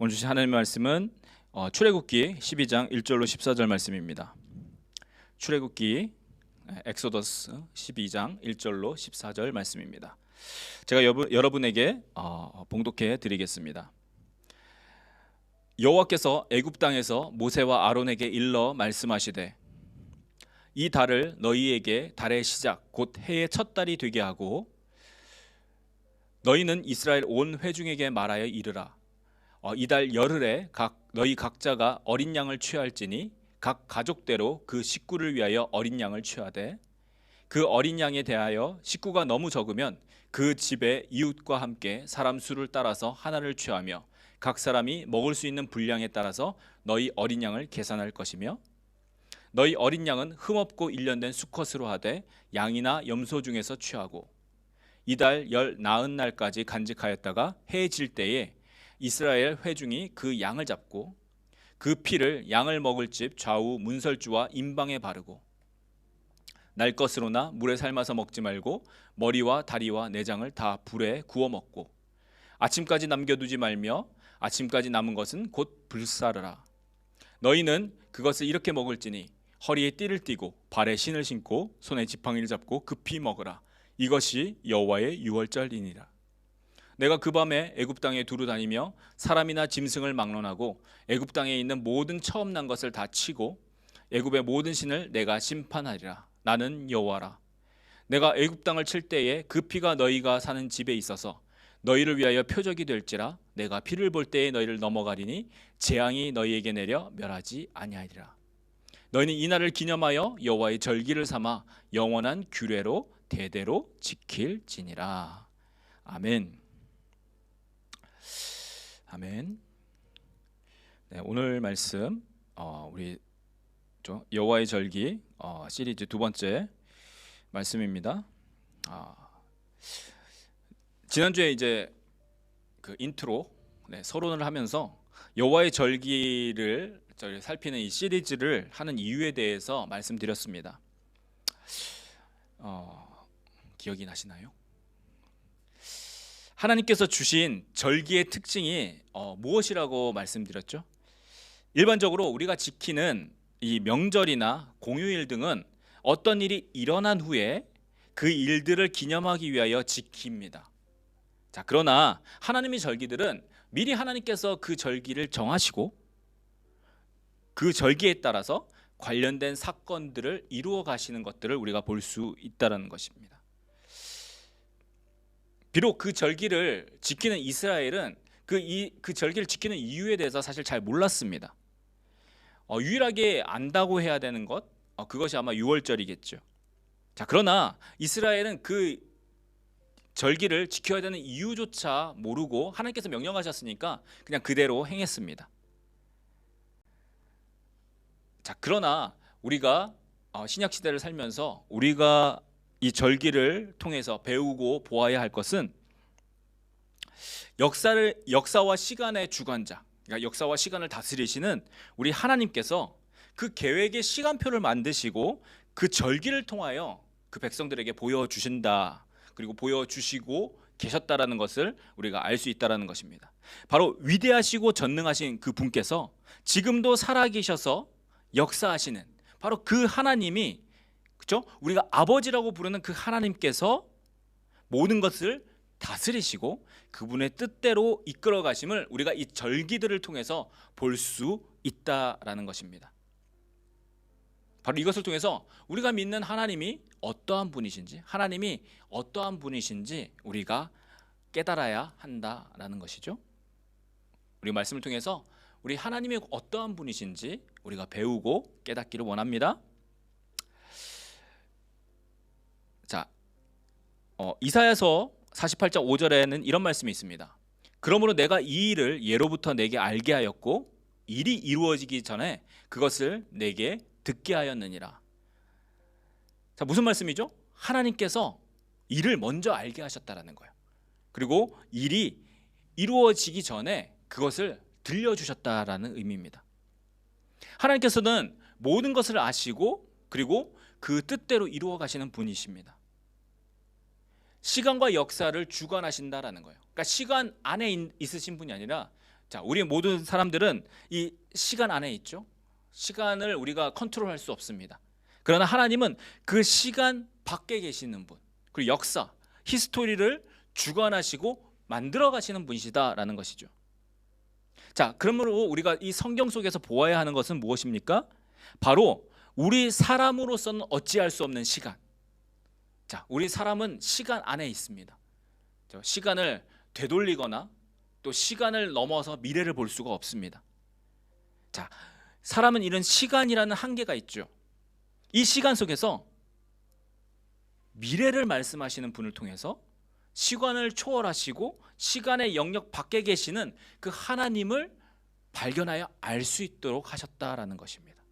오늘 주신 하나님의 말씀은 출애굽기 12장 1절로 14절 말씀입니다. 출애굽기 엑소더스 12장 1절로 14절 말씀입니다. 제가 여러분에게 봉독해 드리겠습니다. 여호와께서 애굽 땅에서 모세와 아론에게 일러 말씀하시되 이 달을 너희에게 달의 시작 곧 해의 첫 달이 되게 하고 너희는 이스라엘 온 회중에게 말하여 이르라. 이달 열흘에 너희 각자가 어린 양을 취할지니 각 가족대로 그 식구를 위하여 어린 양을 취하되 그 어린 양에 대하여 식구가 너무 적으면 그 집의 이웃과 함께 사람 수를 따라서 하나를 취하며 각 사람이 먹을 수 있는 분량에 따라서 너희 어린 양을 계산할 것이며 너희 어린 양은 흠없고 일련된 수컷으로 하되 양이나 염소 중에서 취하고 이달 열 나흔 날까지 간직하였다가 해 질 때에 이스라엘 회중이 그 양을 잡고 그 피를 양을 먹을 집 좌우 문설주와 임방에 바르고 날 것으로나 물에 삶아서 먹지 말고 머리와 다리와 내장을 다 불에 구워 먹고 아침까지 남겨두지 말며 아침까지 남은 것은 곧 불사르라. 너희는 그것을 이렇게 먹을지니 허리에 띠를 띠고 발에 신을 신고 손에 지팡이를 잡고 급히 먹으라. 이것이 여호와의 유월절이니라. 내가 그 밤에 애굽 땅에 두루 다니며 사람이나 짐승을 막론하고 애굽 땅에 있는 모든 처음 난 것을 다 치고 애굽의 모든 신을 내가 심판하리라. 나는 여호와라. 내가 애굽 땅을 칠 때에 그 피가 너희가 사는 집에 있어서 너희를 위하여 표적이 될지라. 내가 피를 볼 때에 너희를 넘어가리니 재앙이 너희에게 내려 멸하지 아니하리라. 너희는 이 날을 기념하여 여호와의 절기를 삼아 영원한 규례로 대대로 지킬지니라. 아멘. 아멘. 네, 오늘 말씀 우리 여호와의 절기 시리즈 두 번째 말씀입니다. 지난주에 이제 그 인트로 서론을 하면서 여호와의 절기를 살피는 이 시리즈를 하는 이유에 대해서 말씀드렸습니다. 기억이 나시나요? 하나님께서 주신 절기의 특징이 무엇이라고 말씀드렸죠? 일반적으로 우리가 지키는 이 명절이나 공휴일 등은 어떤 일이 일어난 후에 그 일들을 기념하기 위하여 지킵니다. 자, 그러나 하나님의 절기들은 미리 하나님께서 그 절기를 정하시고 그 절기에 따라서 관련된 사건들을 이루어 가시는 것들을 우리가 볼 수 있다는 것입니다. 비록 그 절기를 지키는 이스라엘은 그 절기를 지키는 이유에 대해서 사실 잘 몰랐습니다. 유일하게 안다고 해야 되는 것, 그것이 아마 유월절이겠죠. 자, 그러나 이스라엘은 그 절기를 지켜야 되는 이유조차 모르고 하나님께서 명령하셨으니까 그냥 그대로 행했습니다. 자, 그러나 우리가 신약 시대를 살면서 우리가 이 절기를 통해서 배우고 보아야 할 것은 역사와 시간의 주관자, 그러니까 역사와 시간을 다스리시는 우리 하나님께서 그 계획의 시간표를 만드시고 그 절기를 통하여 그 백성들에게 보여주신다, 그리고 보여주시고 계셨다라는 것을 우리가 알 수 있다라는 것입니다. 바로 위대하시고 전능하신 그 분께서 지금도 살아계셔서 역사하시는 바로 그 하나님이, 그렇죠? 우리가 아버지라고 부르는 그 하나님께서 모든 것을 다스리시고 그분의 뜻대로 이끌어 가심을 우리가 이 절기들을 통해서 볼 수 있다라는 것입니다. 바로 이것을 통해서 우리가 믿는 하나님이 어떠한 분이신지, 하나님이 어떠한 분이신지 우리가 깨달아야 한다라는 것이죠. 우리 말씀을 통해서 우리 하나님이 어떠한 분이신지 우리가 배우고 깨닫기를 원합니다. 자, 이사야서 48장 5절에는 이런 말씀이 있습니다. 그러므로 내가 이 일을 예로부터 내게 알게 하였고 일이 이루어지기 전에 그것을 내게 듣게 하였느니라. 자, 무슨 말씀이죠? 하나님께서 일을 먼저 알게 하셨다라는 거예요. 그리고 일이 이루어지기 전에 그것을 들려주셨다라는 의미입니다. 하나님께서는 모든 것을 아시고 그리고 그 뜻대로 이루어 가시는 분이십니다. 시간과 역사를 주관하신다라는 거예요. 그러니까 시간 안에 있으신 분이 아니라 자, 우리 모든 사람들은 이 시간 안에 있죠. 시간을 우리가 컨트롤할 수 없습니다. 그러나 하나님은 그 시간 밖에 계시는 분, 그리고 역사, 히스토리를 주관하시고 만들어 가시는 분이시다라는 것이죠. 자, 그러므로 우리가 이 성경 속에서 보아야 하는 것은 무엇입니까? 바로 우리 사람으로서는 어찌할 수 없는 시간. 자, 우리 사람은 시간 안에 있습니다. 시간을 되돌리거나 또 시간을 넘어서 미래를 볼 수가 없습니다. 자, 사람은 이런 시간이라는 한계가 있죠. 이 시간 속에서 미래를 말씀하시는 분을 통해서 시간을 초월하시고 시간의 영역 밖에 계시는 그 하나님을 발견하여 알 수 있도록 하셨다라는 것입니다.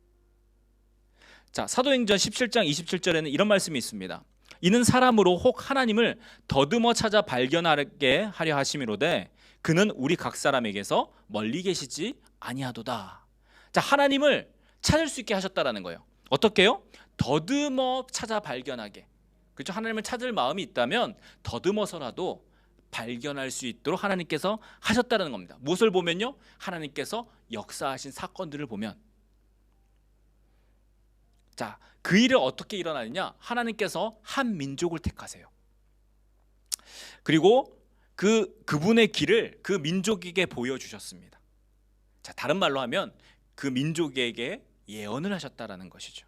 자, 사도행전 17장 27절에는 이런 말씀이 있습니다. 이는 사람으로 혹 하나님을 더듬어 찾아 발견하게 하려 하심이로되 그는 우리 각 사람에게서 멀리 계시지 아니하도다. 자, 하나님을 찾을 수 있게 하셨다라는 거예요. 어떻게요? 더듬어 찾아 발견하게. 그렇죠? 하나님을 찾을 마음이 있다면 더듬어서라도 발견할 수 있도록 하나님께서 하셨다는 겁니다. 무엇을 보면요? 하나님께서 역사하신 사건들을 보면, 자, 그 일이 어떻게 일어나느냐? 하나님께서 한 민족을 택하세요. 그리고 그분의 길을 그 민족에게 보여주셨습니다. 자, 다른 말로 하면 그 민족에게 예언을 하셨다라는 것이죠.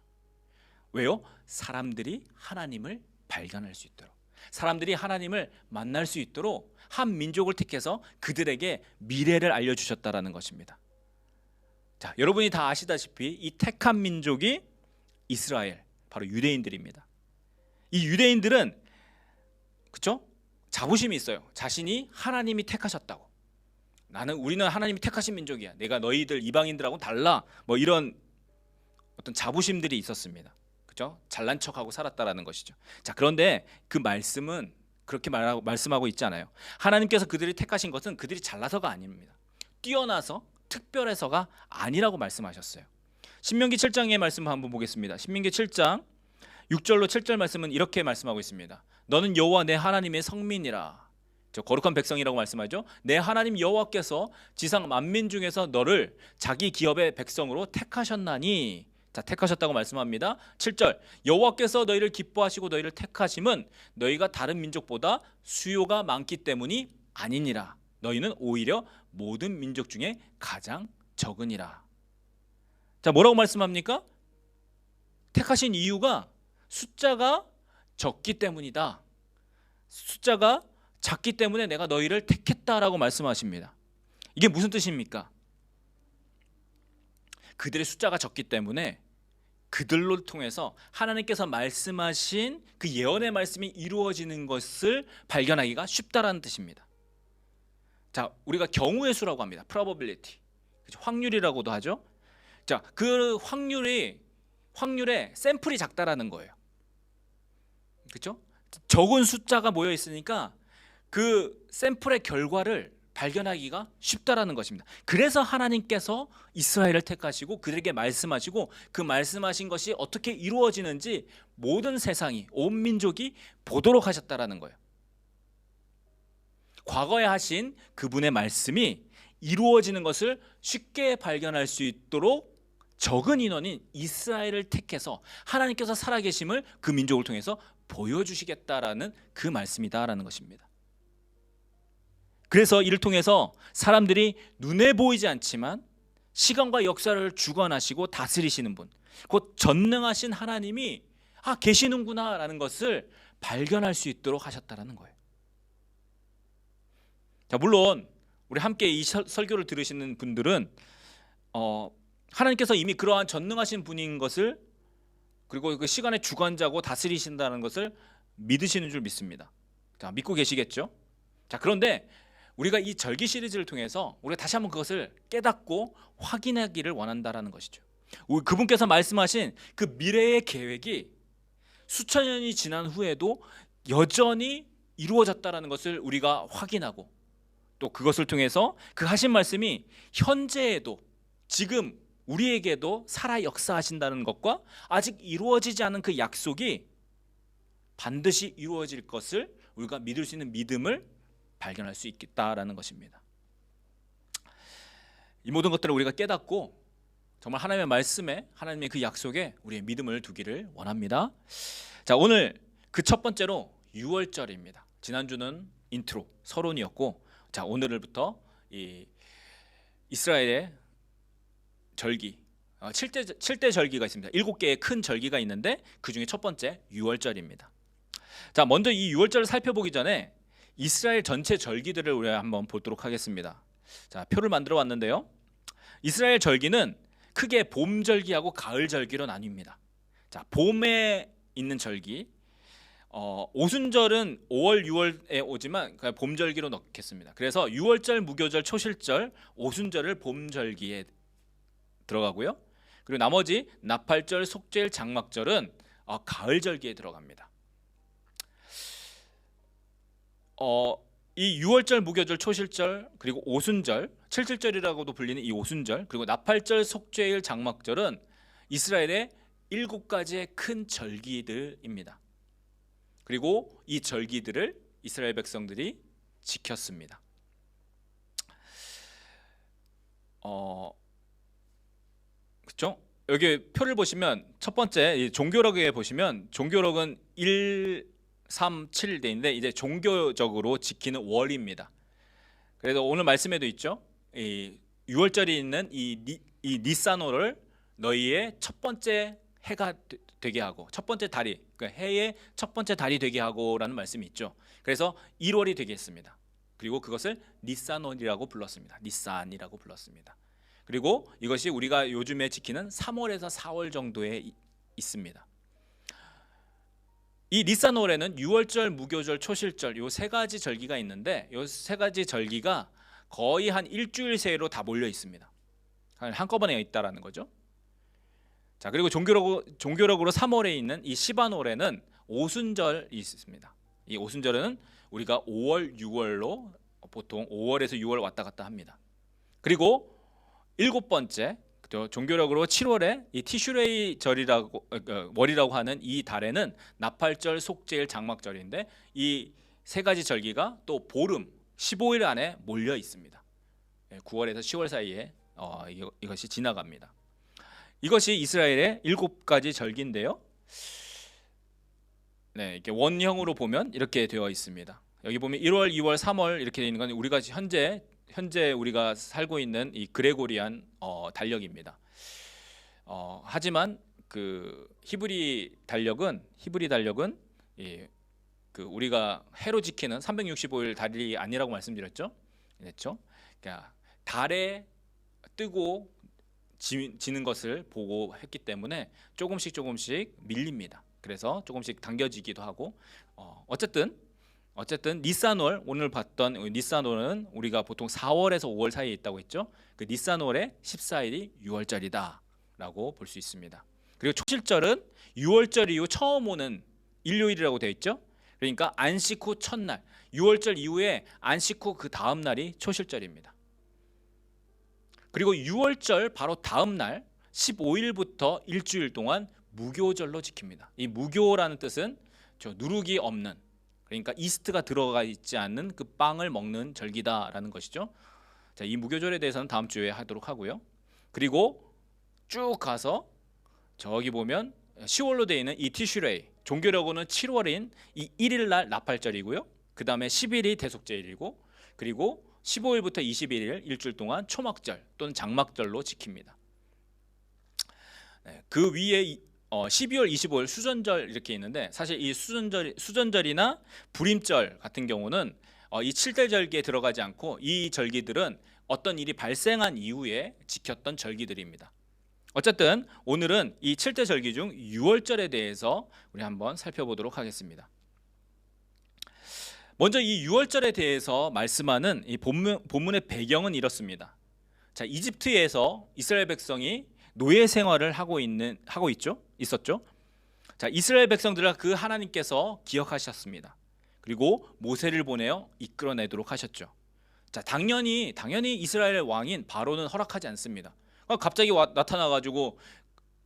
왜요? 사람들이 하나님을 발견할 수 있도록, 사람들이 하나님을 만날 수 있도록 한 민족을 택해서 그들에게 미래를 알려주셨다라는 것입니다. 자, 여러분이 다 아시다시피 이 택한 민족이 이스라엘, 바로 유대인들입니다. 이 유대인들은, 그렇죠? 자부심이 있어요. 자신이 하나님이 택하셨다고. 우리는 하나님이 택하신 민족이야. 내가 너희들 이방인들하고는 달라. 뭐 이런 어떤 자부심들이 있었습니다. 그렇죠? 잘난 척하고 살았다라는 것이죠. 자, 그런데 그 말씀은 그렇게 말씀하고 있지 않아요. 하나님께서 그들이 택하신 것은 그들이 잘나서가 아닙니다. 뛰어나서 특별해서가 아니라고 말씀하셨어요. 신명기 7장의 말씀 한번 보겠습니다. 신명기 7장 6절로 7절 말씀은 이렇게 말씀하고 있습니다. 너는 여호와 내 하나님의 성민이라. 저 거룩한 백성이라고 말씀하죠. 내 하나님 여호와께서 지상 만민 중에서 너를 자기 기업의 백성으로 택하셨나니. 자, 택하셨다고 말씀합니다. 7절, 여호와께서 너희를 기뻐하시고 너희를 택하심은 너희가 다른 민족보다 수요가 많기 때문이 아니니라. 너희는 오히려 모든 민족 중에 가장 적으니라. 자, 뭐라고 말씀합니까? 택하신 이유가 숫자가 적기 때문이다. 숫자가 작기 때문에 내가 너희를 택했다라고 말씀하십니다. 이게 무슨 뜻입니까? 그들의 숫자가 적기 때문에 그들로 통해서 하나님께서 말씀하신 그 예언의 말씀이 이루어지는 것을 발견하기가 쉽다라는 뜻입니다. 자, 우리가 경우의 수라고 합니다. probability, 확률이라고도 하죠. 자, 그 확률의 샘플이 작다라는 거예요. 그렇죠? 적은 숫자가 모여 있으니까 그 샘플의 결과를 발견하기가 쉽다라는 것입니다. 그래서 하나님께서 이스라엘을 택하시고 그들에게 말씀하시고 그 말씀하신 것이 어떻게 이루어지는지 모든 세상이, 온 민족이 보도록 하셨다라는 거예요. 과거에 하신 그분의 말씀이 이루어지는 것을 쉽게 발견할 수 있도록 적은 인원인 이스라엘을 택해서 하나님께서 살아계심을 그 민족을 통해서 보여주시겠다라는 그 말씀이다라는 것입니다. 그래서 이를 통해서 사람들이 눈에 보이지 않지만 시간과 역사를 주관하시고 다스리시는 분, 곧 전능하신 하나님이 계시는구나 라는 것을 발견할 수 있도록 하셨다라는 거예요. 자, 물론 우리 함께 이 설교를 들으시는 분들은 하나님께서 이미 그러한 전능하신 분인 것을, 그리고 그 시간의 주관자고 다스리신다는 것을 믿으시는 줄 믿습니다. 자, 믿고 계시겠죠? 자, 그런데 우리가 이 절기 시리즈를 통해서 우리가 다시 한번 그것을 깨닫고 확인하기를 원한다라는 것이죠. 그분께서 말씀하신 그 미래의 계획이 수천 년이 지난 후에도 여전히 이루어졌다라는 것을 우리가 확인하고, 또 그것을 통해서 그 하신 말씀이 현재에도, 지금 우리에게도 살아 역사하신다는 것과 아직 이루어지지 않은 그 약속이 반드시 이루어질 것을 우리가 믿을 수 있는 믿음을 발견할 수 있겠다라는 것입니다. 이 모든 것들을 우리가 깨닫고 정말 하나님의 말씀에, 하나님의 그 약속에 우리의 믿음을 두기를 원합니다. 자, 오늘 그 첫 번째로 유월절입니다. 지난주는 인트로, 서론이었고, 자, 오늘부터 이 이스라엘의 절기, 7대 절기가 있습니다. 7개의 큰 절기가 있는데 그 중에 첫 번째 유월절입니다. 자, 먼저 이 유월절을 살펴보기 전에 이스라엘 전체 절기들을 우리가 한번 보도록 하겠습니다. 자, 표를 만들어 왔는데요. 이스라엘 절기는 크게 봄 절기하고 가을 절기로 나뉩니다. 자, 봄에 있는 절기, 오순절은 5월, 6월에 오지만 봄 절기로 넣겠습니다. 그래서 유월절, 무교절, 초실절, 오순절을 봄 절기에 들어가고요. 그리고 나머지 나팔절, 속죄일, 장막절은 가을 절기에 들어갑니다. 이 유월절, 무교절, 초실절, 그리고 오순절, 칠칠절이라고도 불리는 이 오순절, 그리고 나팔절, 속죄일, 장막절은 이스라엘의 7가지의 큰 절기들입니다. 그리고 이 절기들을 이스라엘 백성들이 지켰습니다. 그렇죠? 여기 표를 보시면 첫 번째 종교록에 보시면 종교록은 1, 3, 7 돼 있는데 이제 종교적으로 지키는 월입니다. 그래서 오늘 말씀에도 있죠. 이 6월절이 있는 이 니산월을 너희의 첫 번째 해가 되게 하고, 첫 번째 달이, 그러니까 해의 첫 번째 달이 되게 하고라는 말씀이 있죠. 그래서 1월이 되게 했습니다. 그리고 그것을 니산월이라고 불렀습니다. 니산이라고 불렀습니다. 그리고 이것이 우리가 요즘에 지키는 3월에서 4월 정도에 있습니다. 이 니산월에는 유월절, 무교절, 초실절 요 3가지 절기가 있는데 요 3가지 절기가 거의 한 일주일 새로 다 몰려 있습니다. 한꺼번에 있다라는 거죠. 자, 그리고 종교력으로 3월에 있는 이 시반월에는 오순절이 있습니다. 이 오순절은 우리가 5월, 6월로 보통 5월에서 6월 왔다 갔다 합니다. 그리고 7번째 종교력으로 7월에 이 티슈레이 절이라고 월이라고 하는 이 달에는 나팔절, 속죄일, 장막절인데 이 3가지 절기가 또 보름 15일 안에 몰려 있습니다. 9월에서 10월 사이에 이것이 지나갑니다. 이것이 이스라엘의 7가지 절기인데요. 네, 이렇게 원형으로 보면 이렇게 되어 있습니다. 여기 보면 1월, 2월, 3월 이렇게 되어 있는 건 우리가 현재 우리가 살고 있는 이 그레고리안 달력입니다. 하지만 그 히브리 달력은 그 우리가 해로 지키는 365일 달이 아니라고 말씀드렸죠. 그렇죠? 그러니까 달에 뜨고 지는 것을 보고 했기 때문에 조금씩 밀립니다. 그래서 조금씩 당겨지기도 하고 어쨌든 니산월, 오늘 봤던 니산월은 우리가 보통 4월에서 5월 사이에 있다고 했죠. 그 니산월의 14일이 유월절이다라고 볼 수 있습니다. 그리고 초실절은 유월절 이후 처음 오는 일요일이라고 되어 있죠. 그러니까 안식 후 첫날, 유월절 이후에 안식 후 그 다음 날이 초실절입니다. 그리고 유월절 바로 다음 날 15일부터 일주일 동안 무교절로 지킵니다. 이 무교라는 뜻은 누룩이 없는, 그러니까 이스트가 들어가 있지 않는 그 빵을 먹는 절기다라는 것이죠. 자, 이 무교절에 대해서는 다음 주에 하도록 하고요. 그리고 쭉 가서 저기 보면 10월로 되어 있는 이 티슈레이, 종교력으로는 7월인 이 1일 날 나팔절이고요. 그 다음에 10일이 대속죄일이고, 그리고 15일부터 21일 일주일 동안 초막절 또는 장막절로 지킵니다. 네, 그 위에 12월 25일 수전절 이렇게 있는데 사실 이 수전절이나 불임절 같은 경우는 이 7대 절기에 들어가지 않고 이 절기들은 어떤 일이 발생한 이후에 지켰던 절기들입니다. 어쨌든 오늘은 이 7대 절기 중 6월절에 대해서 우리 한번 살펴보도록 하겠습니다. 먼저 이 6월절에 대해서 말씀하는 이 본문의 배경은 이렇습니다. 자, 이집트에서 이스라엘 백성이 노예 생활을 있었죠. 자, 이스라엘 백성들을 그 하나님께서 기억하셨습니다. 그리고 모세를 보내어 이끌어내도록 하셨죠. 자, 당연히 이스라엘 왕인 바로는 허락하지 않습니다. 갑자기 나타나가지고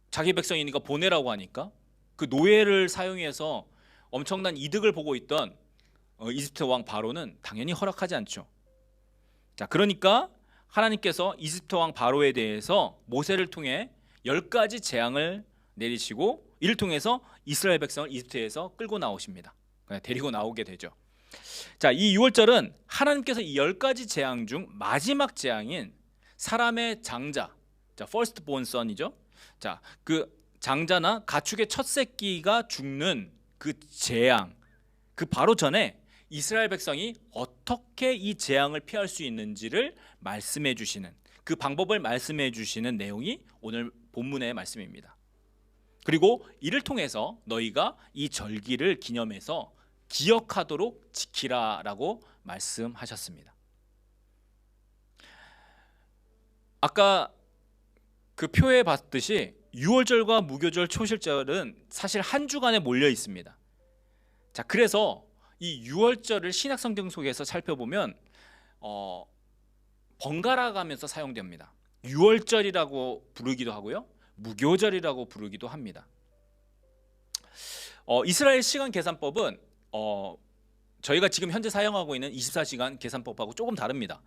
자기 백성이니까 보내라고 하니까 그 노예를 사용해서 엄청난 이득을 보고 있던 이집트 왕 바로는 당연히 허락하지 않죠. 자, 그러니까 하나님께서 이집트 왕 바로에 대해서 모세를 통해 10가지 재앙을 내리시고 이를 통해서 이스라엘 백성을 이집트에서 끌고 나오십니다. 데리고 나오게 되죠. 자, 이 유월절은 하나님께서 이 10가지 재앙 중 마지막 재앙인 사람의 장자, 자, first born son이죠. 자, 그 장자나 가축의 첫 새끼가 죽는 그 재앙, 그 바로 전에 이스라엘 백성이 어떻게 이 재앙을 피할 수 있는지를 말씀해 주시는, 그 방법을 말씀해 주시는 내용이 오늘 본문의 말씀입니다. 그리고 이를 통해서 너희가 이 절기를 기념해서 기억하도록 지키라라고 말씀하셨습니다. 아까 그 표에 봤듯이 유월절과 무교절, 초실절은 사실 한 주간에 몰려 있습니다. 자, 그래서 이 유월절을 신약 성경 속에서 살펴보면 번갈아 가면서 사용됩니다. 유월절이라고 부르기도 하고요, 무교절이라고 부르기도 합니다. 이스라엘 시간 계산법은 저희가 지금 현재 사용하고 있는 24시간 계산법하고 조금 다릅니다.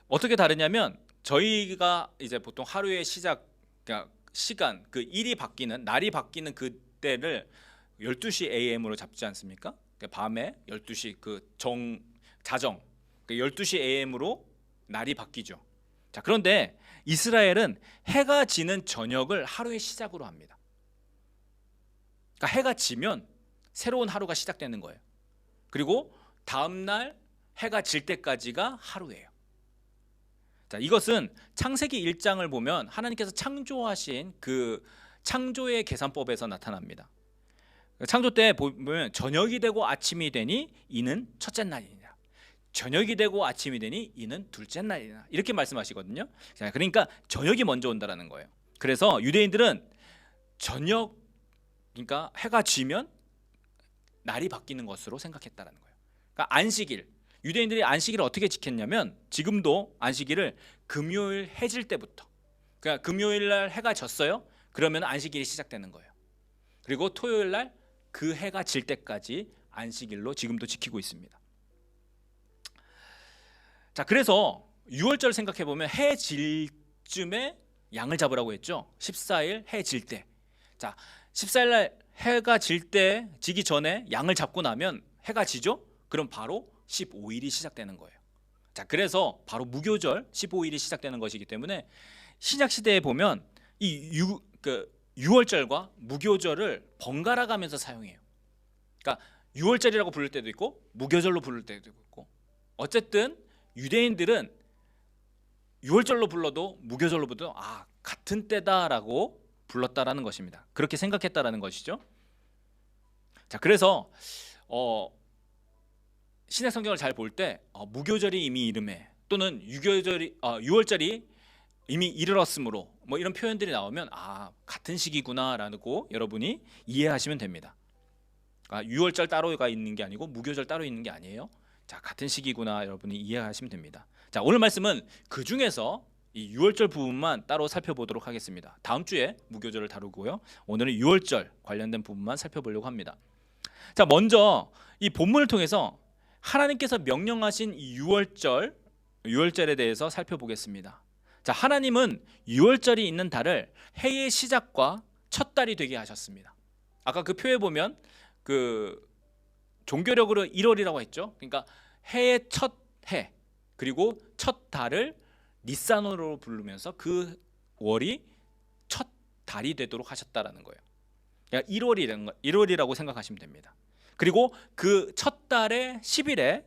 어떻게 다르냐면 저희가 이제 보통 하루의 시작, 그러니까 시간, 그 일이 바뀌는, 날이 바뀌는 그때를 12시 AM으로 잡지 않습니까? 그러니까 밤에 12시 그 자정, 그 12시 AM으로 날이 바뀌죠. 자, 그런데 이스라엘은 해가 지는 저녁을 하루의 시작으로 합니다. 그러니까 해가 지면 새로운 하루가 시작되는 거예요. 그리고 다음 날 해가 질 때까지가 하루예요. 자, 이것은 창세기 1장을 보면 하나님께서 창조하신 그 창조의 계산법에서 나타납니다. 창조 때 보면 저녁이 되고 아침이 되니 이는 첫째 날이니라, 저녁이 되고 아침이 되니 이는 둘째 날이니라, 이렇게 말씀하시거든요. 자, 그러니까 저녁이 먼저 온다라는 거예요. 그래서 유대인들은 저녁, 그러니까 해가 지면 날이 바뀌는 것으로 생각했다라는 거예요. 그러니까 안식일, 유대인들이 안식일을 어떻게 지켰냐면 지금도 안식일을 금요일 해질 때부터, 그러니까 금요일 날 해가 졌어요, 그러면 안식일이 시작되는 거예요. 그리고 토요일 날 그 해가 질 때까지 안식일로 지금도 지키고 있습니다. 자, 그래서 6월절 생각해 보면 해 질 쯤에 양을 잡으라고 했죠. 14일 해 질 때. 자, 14일 날 해가 지기 전에 양을 잡고 나면 해가 지죠? 그럼 바로 15일이 시작되는 거예요. 자, 그래서 바로 무교절 15일이 시작되는 것이기 때문에 신약 시대에 보면 이 6월절과 무교절을 번갈아 가면서 사용해요. 그러니까 6월절이라고 부를 때도 있고 무교절로 부를 때도 있고, 어쨌든 유대인들은 6월절로 불러도 무교절로 불러도 같은 때다라고 불렀다라는 것입니다. 그렇게 생각했다라는 것이죠. 자, 그래서 신약 성경을 잘 볼 때 무교절이 이미 이름에, 또는 6월절이 이미 이르렀으므로 뭐 이런 표현들이 나오면 같은 시기구나라고 여러분이 이해하시면 됩니다. 6월절 따로가 있는 게 아니고 무교절 따로 있는 게 아니에요. 자, 같은 시기구나 여러분이 이해하시면 됩니다. 자, 오늘 말씀은 그 중에서 이 6월절 부분만 따로 살펴보도록 하겠습니다. 다음 주에 무교절을 다루고요, 오늘은 6월절 관련된 부분만 살펴보려고 합니다. 자, 먼저 이 본문을 통해서 하나님께서 명령하신 이 6월절에 대해서 살펴보겠습니다. 자, 하나님은 6월절이 있는 달을 해의 시작과 첫 달이 되게 하셨습니다. 아까 그 표에 보면 그 종교력으로 1월이라고 했죠. 그러니까 해의 첫 해, 그리고 첫 달을 니산으로 부르면서 그 월이 첫 달이 되도록 하셨다라는 거예요. 그러니까 1월이라고 생각하시면 됩니다. 그리고 그 첫 달의 10일에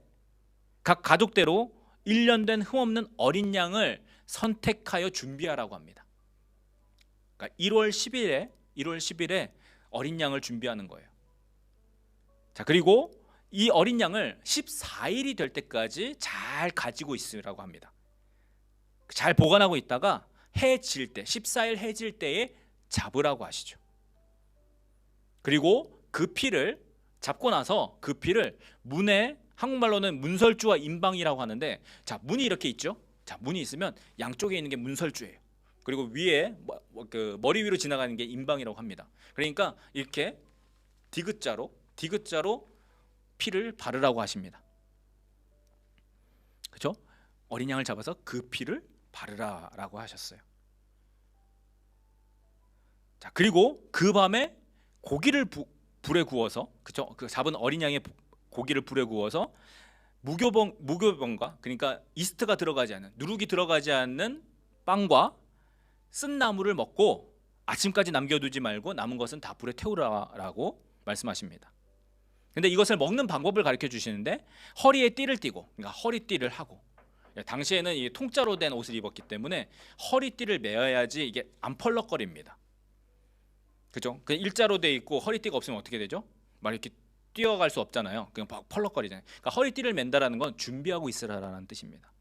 각 가족대로 1년 된 흠없는 어린 양을 선택하여 준비하라고 합니다. 그러니까 1월 10일에 어린 양을 준비하는 거예요. 자, 그리고 이 어린 양을 14일이 될 때까지 잘 가지고 있으라고 합니다. 잘 보관하고 있다가 해 질 때, 14일 해 질 때에 잡으라고 하시죠. 그리고 그 피를 잡고 나서 그 피를 문에, 한국말로는 문설주와 임방이라고 하는데, 자, 문이 이렇게 있죠. 자, 문이 있으면 양쪽에 있는 게 문설주예요. 그리고 위에 그 머리 위로 지나가는 게 임방이라고 합니다. 그러니까 이렇게 디귿자로 피를 바르라고 하십니다. 그렇죠? 어린 양을 잡아서 그 피를 바르라라고 하셨어요. 자, 그리고 그 밤에 고기를 불에 구워서, 그죠? 그 잡은 어린 양의 고기를 불에 구워서 무교병과, 그러니까 이스트가 들어가지 않는, 누룩이 들어가지 않는 빵과 쓴 나물을 먹고 아침까지 남겨두지 말고 남은 것은 다 불에 태우라라고 말씀하십니다. 근데 이것을 먹는 방법을 가르쳐 주시는데 허리에 띠를 띠고, 그러니까 허리띠를 하고, 당시에는 이 통짜로 된 옷을 입었기 때문에 허리띠를 매어야지 이게 안 펄럭거립니다. 그죠? 그 일자로 돼 있고 허리띠가 없으면 어떻게 되죠? 막 이렇게 뛰어갈 수 없잖아요. 그냥 막 펄럭거리잖아요. 그러니까 허리띠를 맨다라는 건 준비하고 있으라라는 뜻입니다.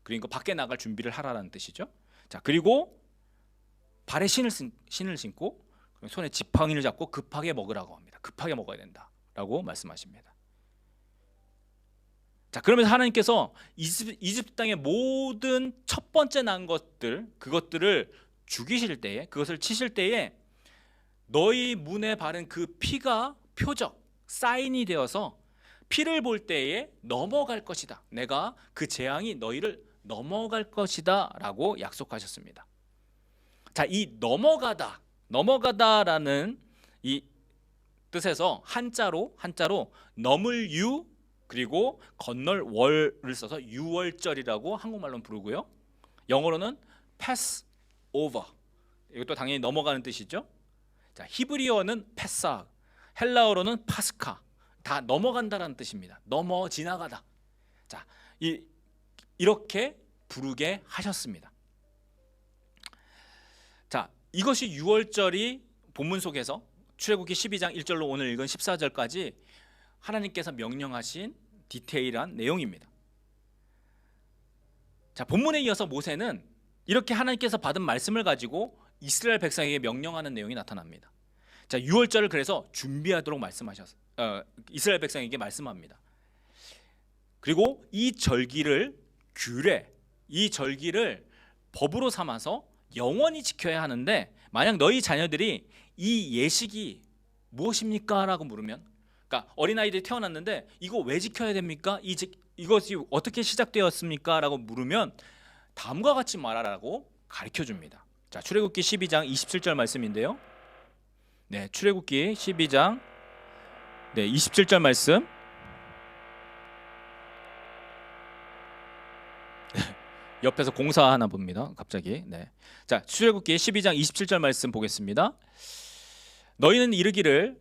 그러니까 밖에 나갈 준비를 하라라는 뜻이죠. 자, 그리고 발에 신을 신고 손에 지팡이를 잡고 급하게 먹으라고 합니다. 급하게 먹어야 된다라고 말씀하십니다. 자, 그러면서 하나님께서 이집트 땅의 모든 첫 번째 난 것들, 그것들을 죽이실 때에, 그것을 치실 때에 너희 문에 바른 그 피가 표적, 사인이 되어서 피를 볼 때에 넘어갈 것이다. 내가 그 재앙이 너희를 넘어갈 것이다 라고 약속하셨습니다. 자, 이 넘어가다라는 이 뜻에서 한자로 넘을 유, 그리고 건널 월을 써서 유월절이라고 한국말로는 부르고요. 영어로는 pass over, 이것도 당연히 넘어가는 뜻이죠. 자, 히브리어는 패사, 헬라어로는 파스카, 다 넘어간다라는 뜻입니다. 넘어 지나가다. 자, 이렇게 부르게 하셨습니다. 자, 이것이 유월절이 본문 속에서 출애굽기 12장 1절로 오늘 읽은 14절까지 하나님께서 명령하신 디테일한 내용입니다. 자, 본문에 이어서 모세는 이렇게 하나님께서 받은 말씀을 가지고 이스라엘 백성에게 명령하는 내용이 나타납니다. 자, 유월절을 그래서 준비하도록 이스라엘 백성에게 말씀합니다. 그리고 이 절기를 이 절기를 법으로 삼아서 영원히 지켜야 하는데, 만약 너희 자녀들이 이 예식이 무엇입니까? 라고 물으면, 그러니까 어린아이들이 태어났는데 이거 왜 지켜야 됩니까? 이것이 어떻게 시작되었습니까? 라고 물으면 다음과 같이 말하라고 가르쳐 줍니다. 자, 출애굽기 12장 27절 말씀인데요. 네, 출애굽기 12장 27절 말씀. 옆에서 공사하나 봅니다. 갑자기. 네. 자, 출애굽기 12장 27절 말씀 보겠습니다. 너희는 이르기를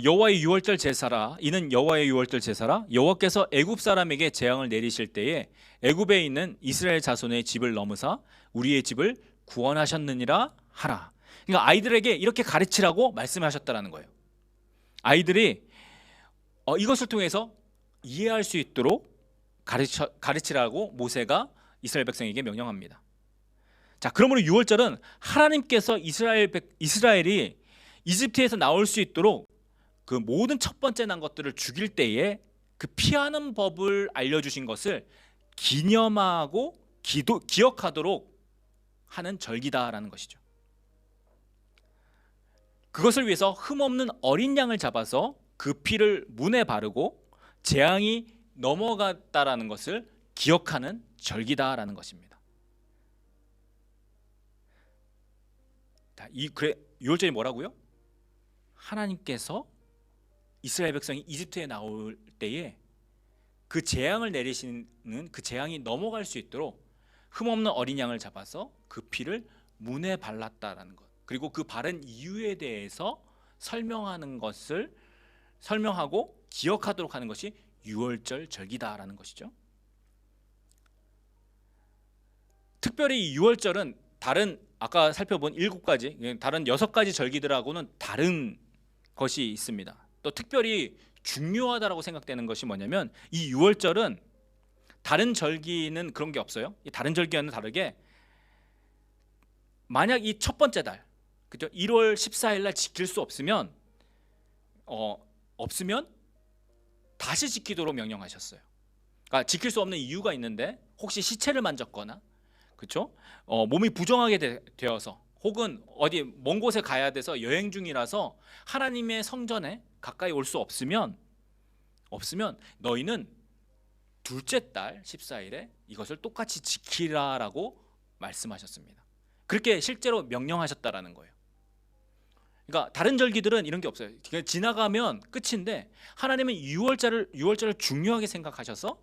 여호와의 유월절 제사라. 이는 여호와의 유월절 제사라. 여호와께서 애굽 사람에게 재앙을 내리실 때에 애굽에 있는 이스라엘 자손의 집을 넘으사 우리의 집을 구원하셨느니라 하라. 그러니까 아이들에게 이렇게 가르치라고 말씀하셨다라는 거예요. 아이들이 이것을 통해서 이해할 수 있도록 가르치라고 모세가 이스라엘 백성에게 명령합니다. 자, 그러므로 유월절은 하나님께서 이스라엘이 이집트에서 나올 수 있도록 그 모든 첫 번째 난 것들을 죽일 때에 그 피하는 법을 알려주신 것을 기념하고 기억하도록 하는 절기다라는 것이죠. 그것을 위해서 흠없는 어린 양을 잡아서 그 피를 문에 바르고 재앙이 넘어갔다라는 것을 기억하는 절기다라는 것입니다. 유월절이 뭐라고요? 하나님께서 이스라엘 백성이 이집트에 나올 때에 그 재앙을 내리시는 그 재앙이 넘어갈 수 있도록 흠없는 어린 양을 잡아서 그 피를 문에 발랐다라는 것, 그리고 그 바른 이유에 대해서 설명하고 기억하도록 하는 것이 유월절 절기다라는 것이죠. 특별히 이 유월절은 다른 아까 살펴본 7가지, 다른 6가지 절기들하고는 다른 것이 있습니다. 또 특별히 중요하다라고 생각되는 것이 뭐냐면, 이 유월절은 다른 절기는 그런 게 없어요. 다른 절기와는 다르게 만약 이 첫 번째 달, 그죠? 1월 14일 날 지킬 수 없으면 다시 지키도록 명령하셨어요. 그러니까 지킬 수 없는 이유가 있는데, 혹시 시체를 만졌거나, 그렇죠? 몸이 부정하게 되어서, 혹은 어디 먼 곳에 가야 돼서 여행 중이라서 하나님의 성전에 가까이 올 수 없으면 너희는 둘째 달 14일에 이것을 똑같이 지키라라고 말씀하셨습니다. 그렇게 실제로 명령하셨다라는 거예요. 그러니까 다른 절기들은 이런 게 없어요. 그냥 지나가면 끝인데 하나님은 6월절을 중요하게 생각하셔서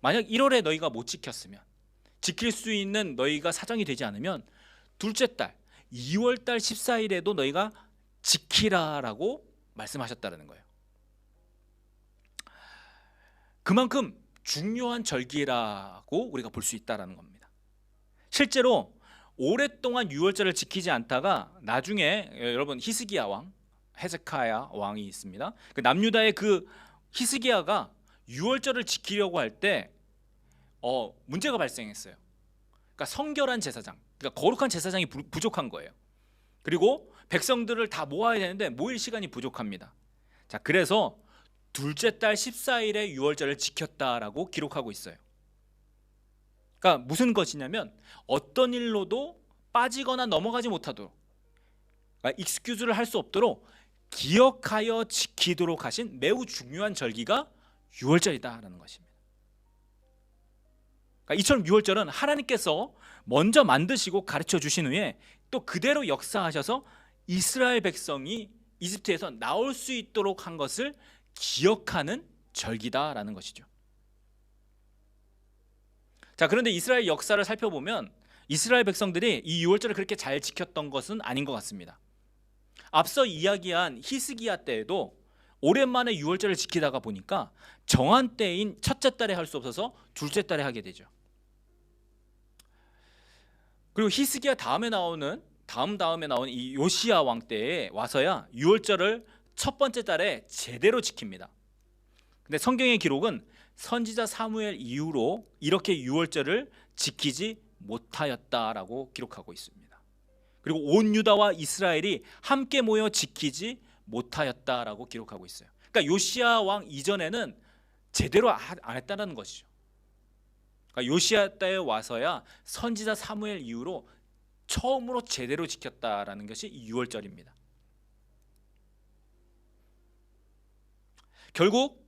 만약 1월에 너희가 못 지켰으면, 지킬 수 있는 너희가 사정이 되지 않으면 둘째 달 2월 달 14일에도 너희가 지키라라고 말씀하셨다는 거예요. 그만큼 중요한 절기라고 우리가 볼 수 있다는 겁니다. 실제로 오랫동안 유월절을 지키지 않다가 나중에 여러분 히스기야 왕, 헤zekiah 왕이 있습니다. 그 남유다의 그 히스기야가 유월절을 지키려고 할 때 문제가 발생했어요. 그러니까 성결한 제사장, 그러니까 거룩한 제사장이 부족한 거예요. 그리고 백성들을 다 모아야 되는데 모일 시간이 부족합니다. 자, 그래서 둘째 달 14일에 유월절을 지켰다라고 기록하고 있어요. 그러니까 무슨 것이냐면 어떤 일로도 빠지거나 넘어가지 못하도록, 그러니까 익스큐즈를 할 수 없도록 기억하여 지키도록 하신 매우 중요한 절기가 유월절이다라는 것입니다. 그러니까 이처럼 유월절은 하나님께서 먼저 만드시고 가르쳐 주신 후에 또 그대로 역사하셔서 이스라엘 백성이 이집트에서 나올 수 있도록 한 것을 기억하는 절기다라는 것이죠. 자, 그런데 이스라엘 역사를 살펴보면 이스라엘 백성들이 이 유월절을 그렇게 잘 지켰던 것은 아닌 것 같습니다. 앞서 이야기한 히스기야 때에도 오랜만에 유월절을 지키다가 보니까 정한 때인 첫째 달에 할 수 없어서 둘째 달에 하게 되죠. 그리고 히스기야 다음에 나오는 이 요시야 왕 때에 와서야 유월절을 첫 번째 달에 제대로 지킵니다. 근데 성경의 기록은 선지자 사무엘 이후로 이렇게 유월절을 지키지 못하였다라고 기록하고 있습니다. 그리고 온 유다와 이스라엘이 함께 모여 지키지 못하였다라고 기록하고 있어요. 그러니까 요시야 왕 이전에는 제대로 안 했다는 것이죠. 그러니까 요시야 때에 와서야 선지자 사무엘 이후로 처음으로 제대로 지켰다라는 것이 이 유월절입니다. 결국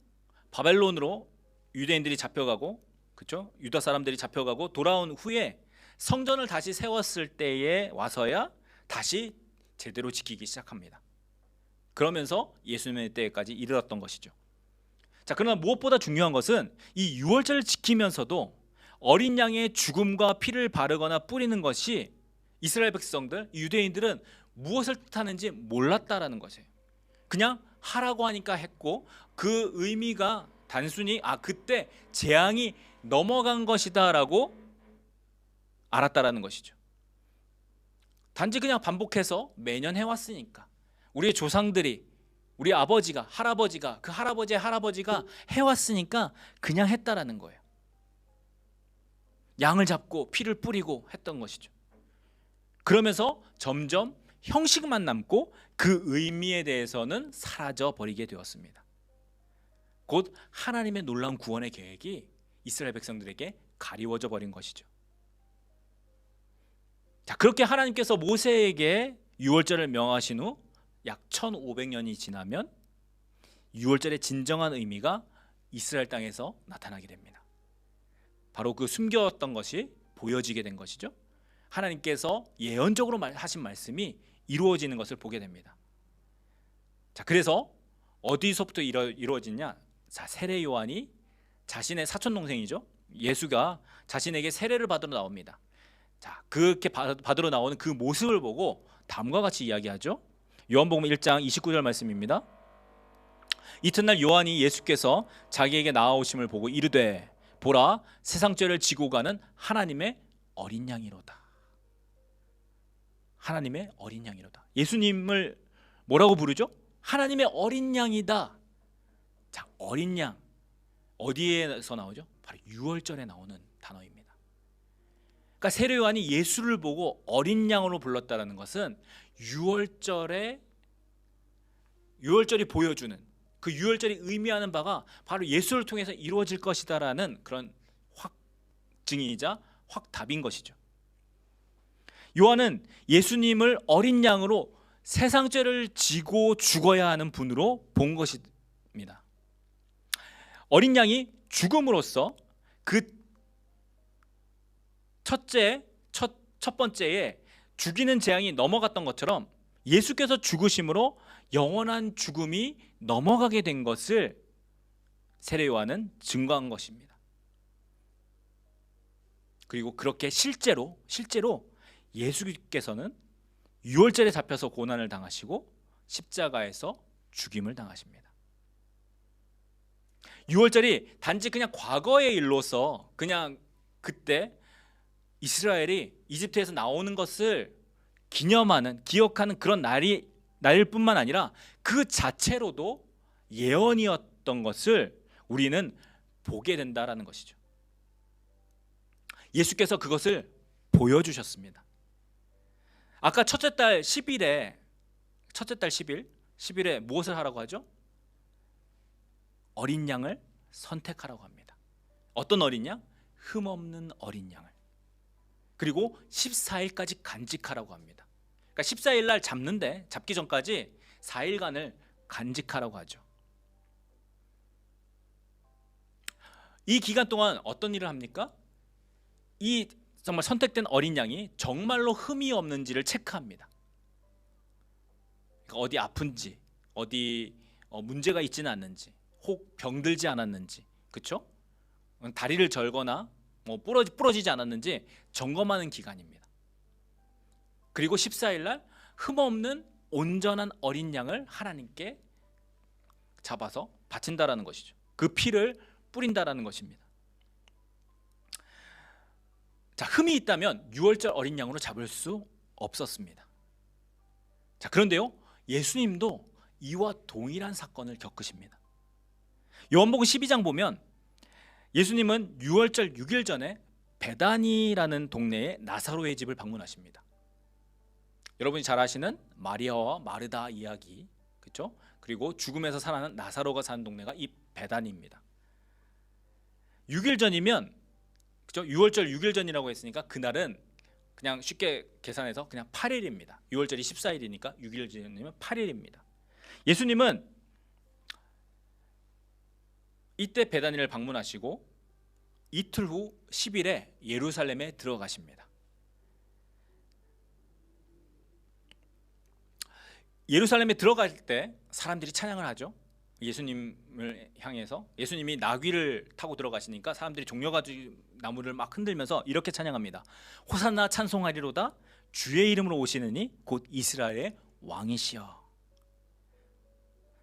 바벨론으로 유대인들이 잡혀가고, 그렇죠? 유다 사람들이 잡혀가고 돌아온 후에 성전을 다시 세웠을 때에 와서야 다시 제대로 지키기 시작합니다. 그러면서 예수님의 때까지 이르렀던 것이죠. 자, 그러나 무엇보다 중요한 것은 이 유월절을 지키면서도 어린 양의 죽음과 피를 바르거나 뿌리는 것이 이스라엘 백성들, 유대인들은 무엇을 뜻하는지 몰랐다라는 것이에요. 그냥 하라고 하니까 했고 그 의미가 단순히 그때 재앙이 넘어간 것이다라고 알았다라는 것이죠. 단지 그냥 반복해서 매년 해왔으니까, 우리의 조상들이, 우리 아버지가, 할아버지가, 그 할아버지의 할아버지가 해왔으니까 그냥 했다라는 거예요. 양을 잡고 피를 뿌리고 했던 것이죠. 그러면서 점점 형식만 남고 그 의미에 대해서는 사라져 버리게 되었습니다. 곧 하나님의 놀라운 구원의 계획이 이스라엘 백성들에게 가리워져 버린 것이죠. 자, 그렇게 하나님께서 모세에게 유월절을 명하신 후 약 1500년이 지나면 유월절의 진정한 의미가 이스라엘 땅에서 나타나게 됩니다. 바로 그 숨겨왔던 것이 보여지게 된 것이죠. 하나님께서 예언적으로 하신 말씀이 이루어지는 것을 보게 됩니다. 자, 그래서 어디서부터 이루어지냐? 자, 세례 요한이 자신의 사촌 동생이죠, 예수가 자신에게 세례를 받으러 나옵니다. 자, 그렇게 받으러 나오는 그 모습을 보고 다음과 같이 이야기하죠. 요한복음 1장 29절 말씀입니다. 이튿날 요한이 예수께서 자기에게 나아오심을 보고 이르되 보라, 세상 죄를 지고 가는 하나님의 어린 양이로다. 하나님의 어린 양이로다. 예수님을 뭐라고 부르죠? 하나님의 어린 양이다. 자, 어린 양 어디에서 나오죠? 바로 유월절에 나오는 단어입니다. 그러니까 세례 요한이 예수를 보고 어린 양으로 불렀다는 것은 유월절이 보여주는, 그 유월절이 의미하는 바가 바로 예수를 통해서 이루어질 것이다라는 그런 확증이자 확답인 것이죠. 요한은 예수님을 어린 양으로 세상 죄를 지고 죽어야 하는 분으로 본 것입니다. 어린 양이 죽음으로써 그 첫 번째에 죽이는 재앙이 넘어갔던 것처럼 예수께서 죽으심으로 영원한 죽음이 넘어가게 된 것을 세례 요한은 증거한 것입니다. 그리고 그렇게 실제로 예수께서는 유월절에 잡혀서 고난을 당하시고 십자가에서 죽임을 당하십니다. 유월절이 단지 그냥 과거의 일로서 그냥 그때 이스라엘이 이집트에서 나오는 것을 기억하는 그런 날일 뿐만 아니라 그 자체로도 예언이었던 것을 우리는 보게 된다라는 것이죠. 예수께서 그것을 보여주셨습니다. 아까 첫째 달 10일에 무엇을 하라고 하죠? 어린 양을 선택하라고 합니다. 어떤 어린 양? 흠없는 어린 양을. 그리고 14일까지 간직하라고 합니다. 그러니까 14일 날 잡기 전까지 4일간을 간직하라고 하죠. 이 기간 동안 어떤 일을 합니까? 이 정말 선택된 어린 양이 정말로 흠이 없는지를 체크합니다. 그러니까 어디 아픈지, 어디 문제가 있지는 않는지, 혹 병들지 않았는지, 그렇죠? 다리를 절거나 부러지지 않았는지 점검하는 기간입니다. 그리고 14일 날 흠없는 온전한 어린 양을 하나님께 잡아서 바친다라는 것이죠. 그 피를 뿌린다라는 것입니다. 자, 흠이 있다면 유월절 어린 양으로 잡을 수 없었습니다. 자, 그런데요, 예수님도 이와 동일한 사건을 겪으십니다. 요한복음 12장 보면 예수님은 유월절 6일 전에 베다니라는 동네에 나사로의 집을 방문하십니다. 여러분이 잘 아시는 마리아와 마르다 이야기, 그렇죠? 그리고 죽음에서 살아난 나사로가 사는 동네가 이 베다니입니다. 6일 전이면, 그렇죠? 유월절 6일 전이라고 했으니까 그날은 그냥 쉽게 계산해서 그냥 8일입니다. 유월절이 14일이니까 6일 전이면 8일입니다. 예수님은 이때 베다니를 방문하시고 이틀 후 10일에 예루살렘에 들어가십니다. 예루살렘에 들어갈 때 사람들이 찬양을 하죠. 예수님을 향해서. 예수님이 나귀를 타고 들어가시니까 사람들이 종려가지고 나무를 막 흔들면서 이렇게 찬양합니다. 호산나 찬송하리로다 주의 이름으로 오시느니 곧 이스라엘의 왕이시여.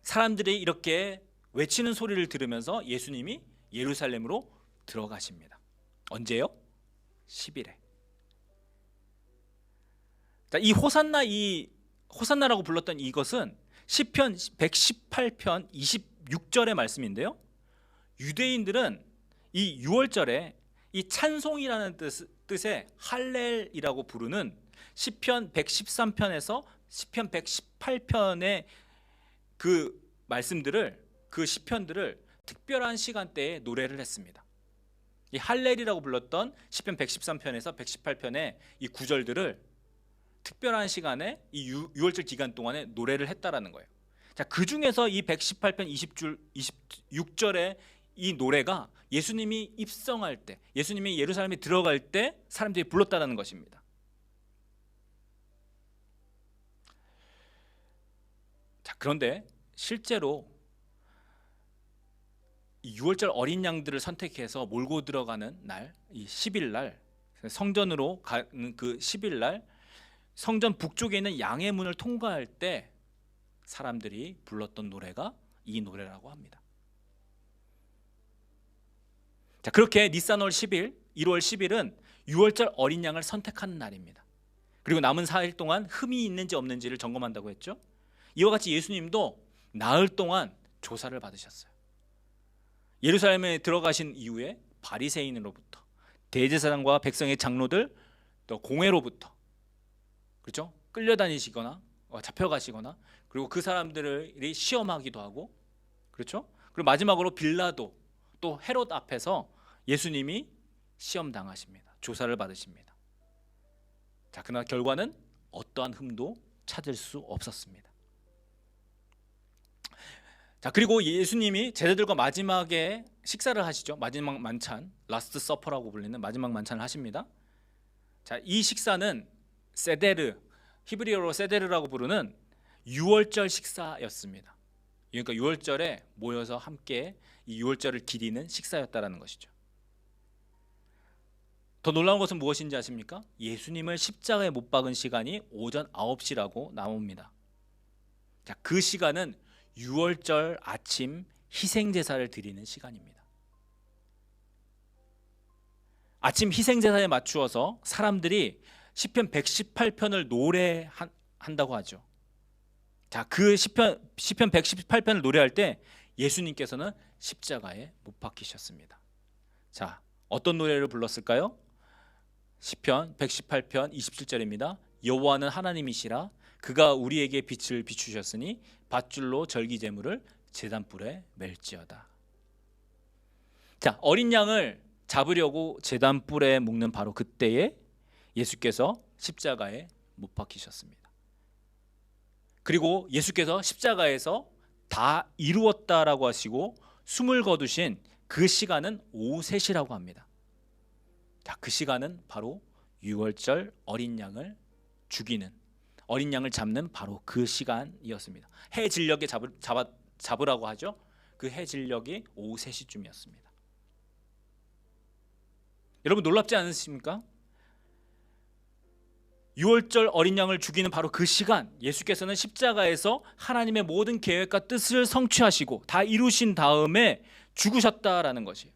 사람들이 이렇게 외치는 소리를 들으면서 예수님이 예루살렘으로 들어가십니다. 언제요? 10일에. 자, 이 호산나라고 불렀던 이것은 시편 118편 26절의 말씀인데요. 유대인들은 이 유월절에 이 찬송이라는 뜻의 할렐이라고 부르는 시편 113편에서 시편 118편의 그 말씀들을, 그 시편들을 특별한 시간대에 노래를 했습니다. 이 할렐이라고 불렀던 시편 113편에서 118편의 이 구절들을 특별한 시간에 이 유월절 기간 동안에 노래를 했다라는 거예요. 자, 그 중에서 이 118편 26절의 이 노래가 예수님이 입성할 때, 예수님이 예루살렘에 들어갈 때 사람들이 불렀다라는 것입니다. 자, 그런데 실제로 이 유월절 어린 양들을 선택해서 몰고 들어가는 날, 이 10일 날, 성전으로 가는 그 10일 날 성전 북쪽에 있는 양의 문을 통과할 때 사람들이 불렀던 노래가 이 노래라고 합니다. 자, 그렇게 니산월 10일, 1월 10일은 유월절 어린 양을 선택하는 날입니다. 그리고 남은 4일 동안 흠이 있는지 없는지를 점검한다고 했죠. 이와 같이 예수님도 나흘 동안 조사를 받으셨어요. 예루살렘에 들어가신 이후에 바리새인으로부터, 대제사장과 백성의 장로들, 또 공회로부터, 그렇죠? 끌려다니시거나 잡혀가시거나, 그리고 그 사람들이 시험하기도 하고, 그렇죠? 그리고 마지막으로 빌라도, 또 헤롯 앞에서 예수님이 시험 당하십니다. 조사를 받으십니다. 자, 그러나 결과는 어떠한 흠도 찾을 수 없었습니다. 자, 그리고 예수님이 제자들과 마지막에 식사를 하시죠. 마지막 만찬, 라스트 서퍼라고 불리는 마지막 만찬을 하십니다. 자, 이 식사는 세데르, 히브리어로 세데르라고 부르는 유월절 식사였습니다. 그러니까 유월절에 모여서 함께 이 유월절을 기리는 식사였다라는 것이죠. 더 놀라운 것은 무엇인지 아십니까? 예수님을 십자가에 못 박은 시간이 오전 9시라고 나옵니다. 자, 그 시간은 유월절 아침 희생제사를 드리는 시간입니다. 아침 희생제사에 맞추어서 사람들이 시편 118편을 노래한다고 하죠. 자, 그 시편 118편을 노래할 때 예수님께서는 십자가에 못 박히셨습니다. 자, 어떤 노래를 불렀을까요? 시편 118편 27절입니다. 여호와는 하나님이시라 그가 우리에게 빛을 비추셨으니 밧줄로 절기제물을 제단불에 멜지어다. 자, 어린 양을 잡으려고 제단불에 묶는 바로 그때에 예수께서 십자가에 못 박히셨습니다. 그리고 예수께서 십자가에서 다 이루었다라고 하시고 숨을 거두신 그 시간은 오후 3시라고 합니다. 자, 그 시간은 바로 유월절 어린 양을 죽이는, 어린 양을 잡는 바로 그 시간이었습니다. 해 진력에 잡으라고 하죠. 그 해 진력이 오후 3시쯤이었습니다. 여러분 놀랍지 않으십니까? 유월절 어린 양을 죽이는 바로 그 시간, 예수께서는 십자가에서 하나님의 모든 계획과 뜻을 성취하시고 다 이루신 다음에 죽으셨다라는 것이에요.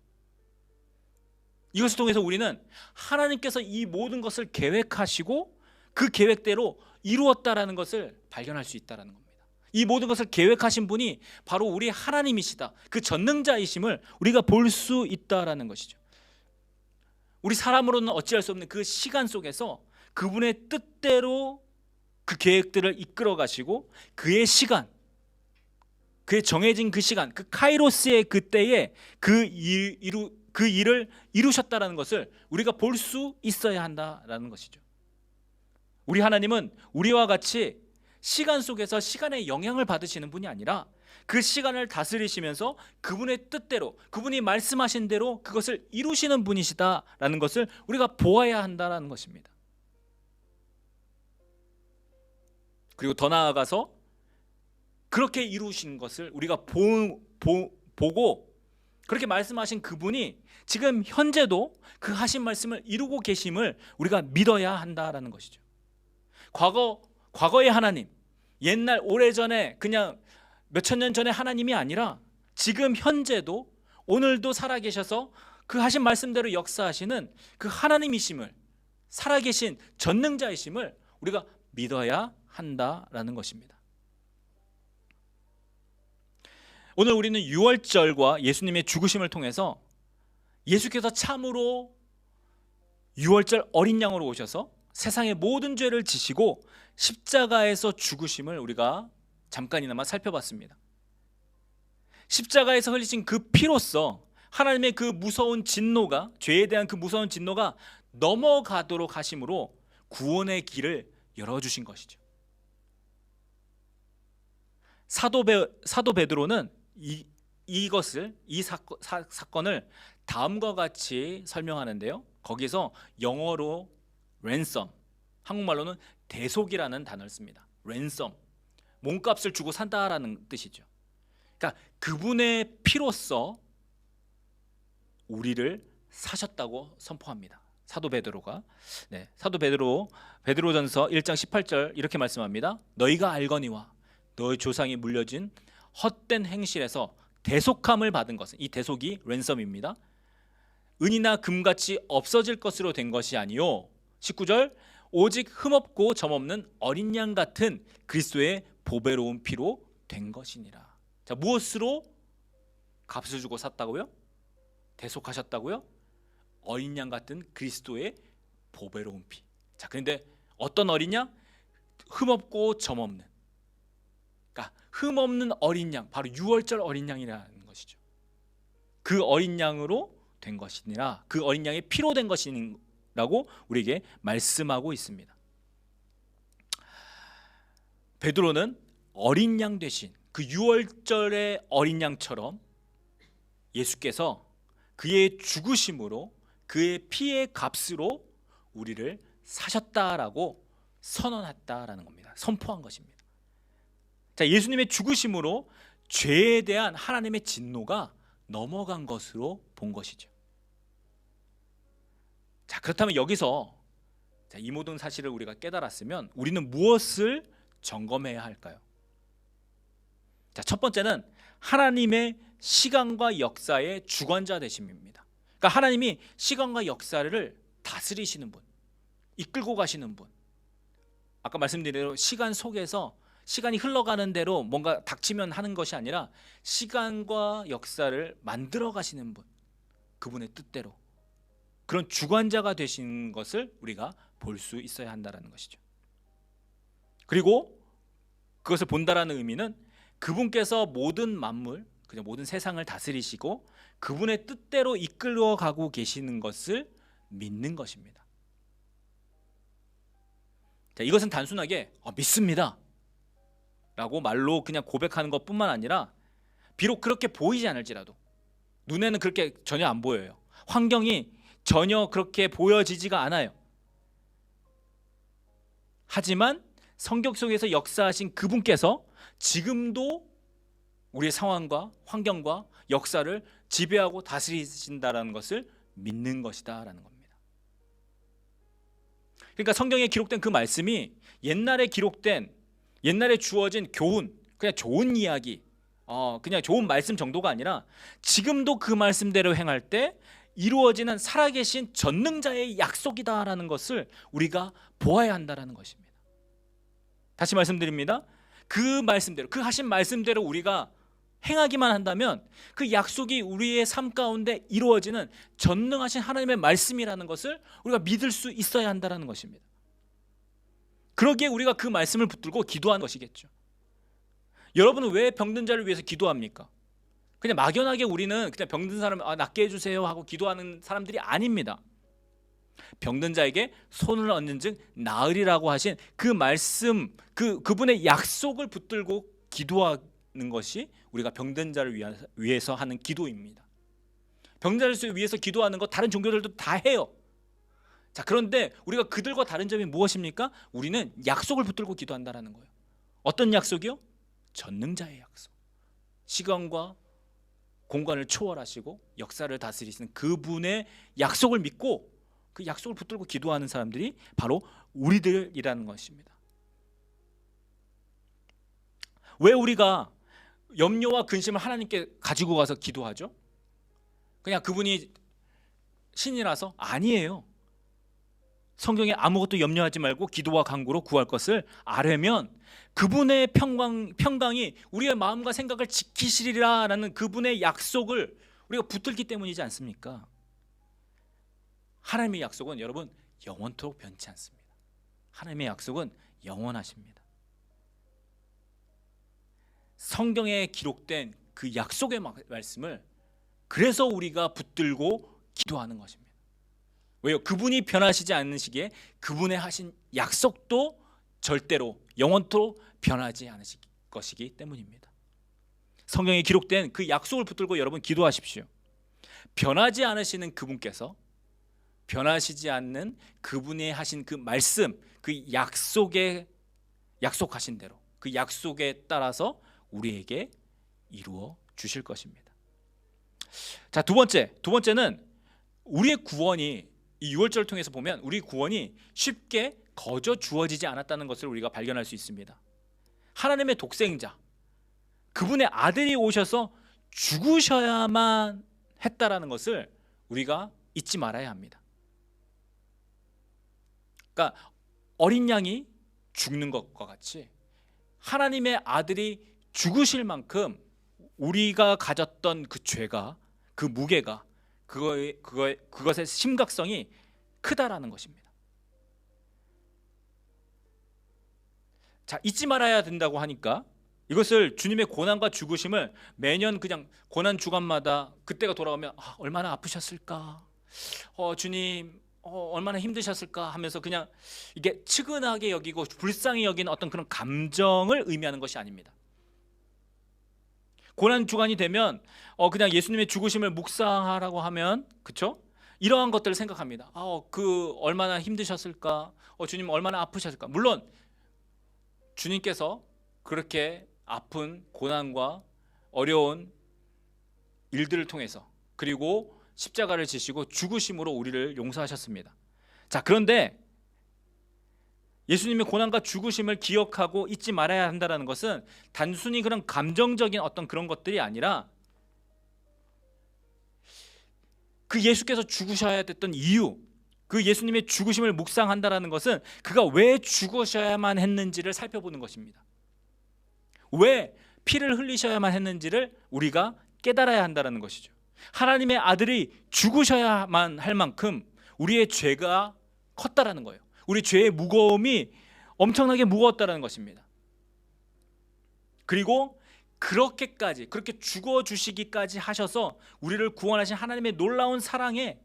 이것을 통해서 우리는 하나님께서 이 모든 것을 계획하시고 그 계획대로 이루었다라는 것을 발견할 수 있다라는 겁니다. 이 모든 것을 계획하신 분이 바로 우리 하나님이시다, 그 전능자이심을 우리가 볼 수 있다라는 것이죠. 우리 사람으로는 어찌할 수 없는 그 시간 속에서 그분의 뜻대로 그 계획들을 이끌어 가시고 그의 시간, 그의 정해진 그 시간, 그 카이로스의 그때에 그 일을 이루셨다라는 것을 우리가 볼 수 있어야 한다라는 것이죠. 우리 하나님은 우리와 같이 시간 속에서 시간의 영향을 받으시는 분이 아니라 그 시간을 다스리시면서 그분의 뜻대로, 그분이 말씀하신 대로 그것을 이루시는 분이시다라는 것을 우리가 보아야 한다라는 것입니다. 그리고 더 나아가서 그렇게 이루신 것을 우리가 보고 그렇게 말씀하신 그분이 지금 현재도 그 하신 말씀을 이루고 계심을 우리가 믿어야 한다라는 것이죠. 과거의 하나님, 옛날 오래전에 그냥 몇천 년 전의 하나님이 아니라 지금 현재도 오늘도 살아계셔서 그 하신 말씀대로 역사하시는 그 하나님이심을, 살아계신 전능자이심을 우리가 믿어야 한다라는 것입니다. 오늘 우리는 유월절과 예수님의 죽으심을 통해서 예수께서 참으로 유월절 어린 양으로 오셔서 세상의 모든 죄를 지시고 십자가에서 죽으심을 우리가 잠깐이나마 살펴봤습니다. 십자가에서 흘리신 그 피로써 하나님의 그 무서운 진노가, 죄에 대한 그 무서운 진노가 넘어가도록 하심으로 구원의 길을 열어주신 것이죠. 사도 베드로는 이 사건을 다음과 같이 설명하는데요. 거기서 영어로 ransom, 한국말로는 대속이라는 단어를 씁니다. ransom, 몸값을 주고 산다라는 뜻이죠. 그러니까 그분의 피로써 우리를 사셨다고 선포합니다. 사도 베드로가. 사도 베드로전서 1장 18절 이렇게 말씀합니다. 너희가 알거니와 너희 조상이 물려진 헛된 행실에서 대속함을 받은 것은, 이 대속이 랜섬입니다. 은이나 금같이 없어질 것으로 된 것이 아니요 19절 오직 흠없고 점없는 어린 양 같은 그리스도의 보배로운 피로 된 것이니라. 자, 무엇으로 값을 주고 샀다고요? 대속하셨다고요? 어린 양 같은 그리스도의 보배로운 피. 자, 그런데 어떤 어린 양? 흠없고 점없는, 그러니까 흠없는 어린 양, 바로 유월절 어린 양이라는 것이죠. 그 어린 양으로 된 것이니라, 그 어린 양의 피로 된 것이라고 우리에게 말씀하고 있습니다. 베드로는 어린 양 되신 그 유월절의 어린 양처럼 예수께서 그의 죽으심으로 그의 피의 값으로 우리를 사셨다라고 선언했다라는 겁니다. 선포한 것입니다. 자, 예수님의 죽으심으로 죄에 대한 하나님의 진노가 넘어간 것으로 본 것이죠. 자, 그렇다면 여기서 이 모든 사실을 우리가 깨달았으면 우리는 무엇을 점검해야 할까요? 자, 첫 번째는 하나님의 시간과 역사의 주관자 되심입니다. 그러니까 하나님이 시간과 역사를 다스리시는 분, 이끌고 가시는 분. 아까 말씀드린 대로 시간 속에서 시간이 흘러가는 대로 뭔가 닥치면 하는 것이 아니라 시간과 역사를 만들어 가시는 분, 그분의 뜻대로 그런 주관자가 되신 것을 우리가 볼 수 있어야 한다는 것이죠. 그리고 그것을 본다라는 의미는 그분께서 모든 만물, 그냥 모든 세상을 다스리시고 그분의 뜻대로 이끌어 가고 계시는 것을 믿는 것입니다. 자, 이것은 단순하게 믿습니다 라고 말로 그냥 고백하는 것뿐만 아니라 비록 그렇게 보이지 않을지라도 눈에는 그렇게 전혀 안 보여요. 환경이 전혀 그렇게 보여지지가 않아요. 하지만 성경 속에서 역사하신 그분께서 지금도 우리의 상황과 환경과 역사를 지배하고 다스리신다라는 것을 믿는 것이다라는 겁니다. 그러니까 성경에 기록된 그 말씀이 옛날에 주어진 교훈, 그냥 좋은 이야기, 그냥 좋은 말씀 정도가 아니라 지금도 그 말씀대로 행할 때 이루어지는 살아계신 전능자의 약속이다라는 것을 우리가 보아야 한다라는 것입니다. 다시 말씀드립니다. 그 말씀대로, 그 하신 말씀대로 우리가 행하기만 한다면 그 약속이 우리의 삶 가운데 이루어지는 전능하신 하나님의 말씀이라는 것을 우리가 믿을 수 있어야 한다는 것입니다. 그러기에 우리가 그 말씀을 붙들고 기도하는 것이겠죠. 여러분은 왜 병든 자를 위해서 기도합니까? 그냥 막연하게 우리는 그냥 병든 사람 낫게 해주세요 하고 기도하는 사람들이 아닙니다. 병든 자에게 손을 얹은즉 나으리라고 하신 그 말씀, 그분의 약속을 붙들고 기도하는 것이 우리가 병든 자를 위해서 하는 기도입니다. 병든 자를 위해서 기도하는 거 다른 종교들도 다 해요. 자, 그런데 우리가 그들과 다른 점이 무엇입니까? 우리는 약속을 붙들고 기도한다는 거예요. 어떤 약속이요? 전능자의 약속. 시간과 공간을 초월하시고 역사를 다스리시는 그분의 약속을 믿고 그 약속을 붙들고 기도하는 사람들이 바로 우리들이라는 것입니다. 왜 우리가 염려와 근심을 하나님께 가지고 가서 기도하죠? 그냥 그분이 신이라서? 아니에요. 성경에 아무것도 염려하지 말고 기도와 간구로 구할 것을 아뢰면 그분의 평강이 우리의 마음과 생각을 지키시리라라는 그분의 약속을 우리가 붙들기 때문이지 않습니까? 하나님의 약속은 여러분 영원토록 변치 않습니다. 하나님의 약속은 영원하십니다. 성경에 기록된 그 약속의 말씀을 그래서 우리가 붙들고 기도하는 것입니다. 왜요? 그분이 변하시지 않으시기에 그분의 하신 약속도 절대로 영원토록 변하지 않으실 것이기 때문입니다. 성경에 기록된 그 약속을 붙들고 여러분 기도하십시오. 변하지 않으시는 그분께서 변하시지 않는 그분이 하신 그 말씀, 그 약속하신 대로 그 약속에 따라서 우리에게 이루어 주실 것입니다. 자, 두 번째는 우리의 구원이 이 유월절을 통해서 보면 우리 구원이 쉽게 거저 주어지지 않았다는 것을 우리가 발견할 수 있습니다. 하나님의 독생자, 그분의 아들이 오셔서 죽으셔야만 했다라는 것을 우리가 잊지 말아야 합니다. 그러니까 어린 양이 죽는 것과 같이 하나님의 아들이 죽으실 만큼 우리가 가졌던 그 죄가, 그 무게가, 그것의 심각성이 크다라는 것입니다. 자, 잊지 말아야 된다고 하니까 이것을 주님의 고난과 죽으심을 매년 그냥 고난 주간마다 그때가 돌아오면 얼마나 아프셨을까, 주님 얼마나 힘드셨을까 하면서 그냥 이게 측은하게 여기고 불쌍히 여기는 어떤 그런 감정을 의미하는 것이 아닙니다. 고난 주간이 되면 그냥 예수님의 죽으심을 묵상하라고 하면, 그렇죠? 이러한 것들을 생각합니다. 그 얼마나 힘드셨을까? 주님 얼마나 아프셨을까? 물론 주님께서 그렇게 아픈 고난과 어려운 일들을 통해서, 그리고 십자가를 지시고 죽으심으로 우리를 용서하셨습니다. 자, 그런데 예수님의 고난과 죽으심을 기억하고 잊지 말아야 한다는 것은 단순히 그런 감정적인 어떤 그런 것들이 아니라, 그 예수께서 죽으셔야 됐던 이유, 그 예수님의 죽으심을 묵상한다는 것은 그가 왜 죽으셔야만 했는지를 살펴보는 것입니다. 왜 피를 흘리셔야만 했는지를 우리가 깨달아야 한다는 것이죠. 하나님의 아들이 죽으셔야만 할 만큼 우리의 죄가 컸다라는 거예요. 우리 죄의 무거움이 엄청나게 무거웠다는 것입니다. 그리고 그렇게 죽어주시기까지 하셔서 우리를 구원하신 하나님의 놀라운 사랑에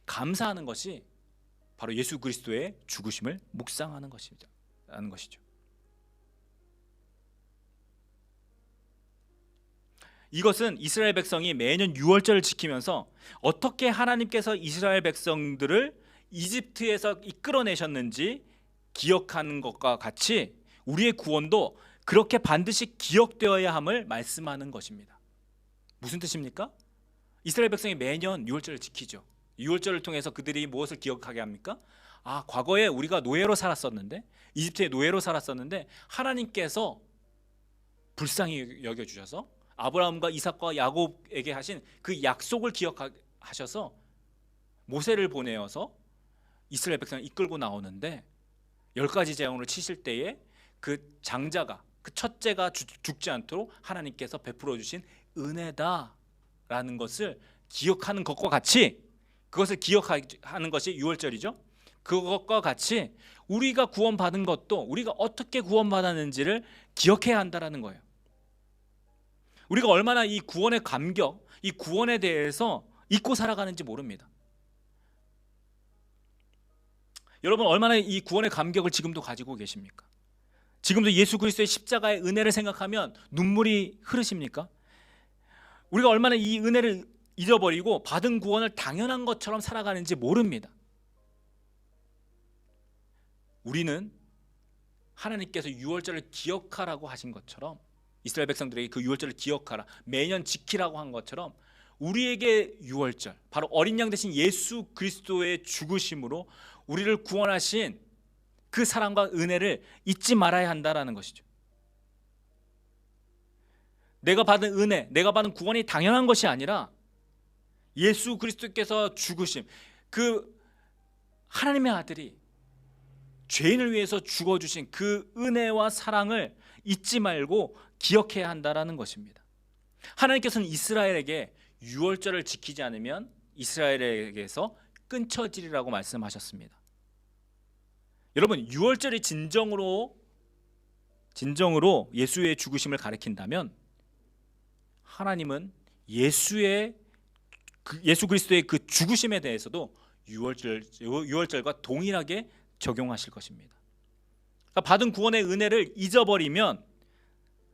감사하는 것이 바로 예수 그리스도의 죽으심을 묵상하는 것이죠. 이것은 이스라엘 백성이 매년 유월절을 지키면서 어떻게 하나님께서 이스라엘 백성들을 이집트에서 이끌어내셨는지 기억하는 것과 같이 우리의 구원도 그렇게 반드시 기억되어야 함을 말씀하는 것입니다. 무슨 뜻입니까? 이스라엘 백성이 매년 유월절을 지키죠. 유월절을 통해서 그들이 무엇을 기억하게 합니까? 과거에 우리가 노예로 살았었는데, 이집트의 노예로 살았었는데 하나님께서 불쌍히 여겨주셔서 아브라함과 이삭과 야곱에게 하신 그 약속을 기억하셔서 모세를 보내어서 이스라엘 백성을 이끌고 나오는데, 10가지 재앙으로 치실 때에 그 장자가, 그 첫째가 죽지 않도록 하나님께서 베풀어 주신 은혜다라는 것을 기억하는 것과 같이, 그것을 기억하는 것이 유월절이죠. 그것과 같이 우리가 구원받은 것도 우리가 어떻게 구원받았는지를 기억해야 한다는 거예요. 우리가 얼마나 이 구원의 감격, 이 구원에 대해서 잊고 살아가는지 모릅니다. 여러분 얼마나 이 구원의 감격을 지금도 가지고 계십니까? 지금도 예수 그리스도의 십자가의 은혜를 생각하면 눈물이 흐르십니까? 우리가 얼마나 이 은혜를 잊어버리고 받은 구원을 당연한 것처럼 살아가는지 모릅니다. 우리는 하나님께서 유월절을 기억하라고 하신 것처럼, 이스라엘 백성들에게 그 유월절을 기억하라, 매년 지키라고 한 것처럼 우리에게 유월절, 바로 어린 양 대신 예수 그리스도의 죽으심으로 우리를 구원하신 그 사랑과 은혜를 잊지 말아야 한다는 것이죠. 내가 받은 은혜, 내가 받은 구원이 당연한 것이 아니라 예수 그리스도께서 죽으심, 그 하나님의 아들이 죄인을 위해서 죽어주신 그 은혜와 사랑을 잊지 말고 기억해야 한다는 것입니다. 하나님께서는 이스라엘에게 유월절을 지키지 않으면 이스라엘에게서 끊쳐지리라고 말씀하셨습니다. 여러분, 유월절이 진정으로 예수의 죽으심을 가리킨다면, 하나님은 예수 그리스도의 그 죽으심에 대해서도 유월절과 동일하게 적용하실 것입니다. 그러니까 받은 구원의 은혜를 잊어버리면,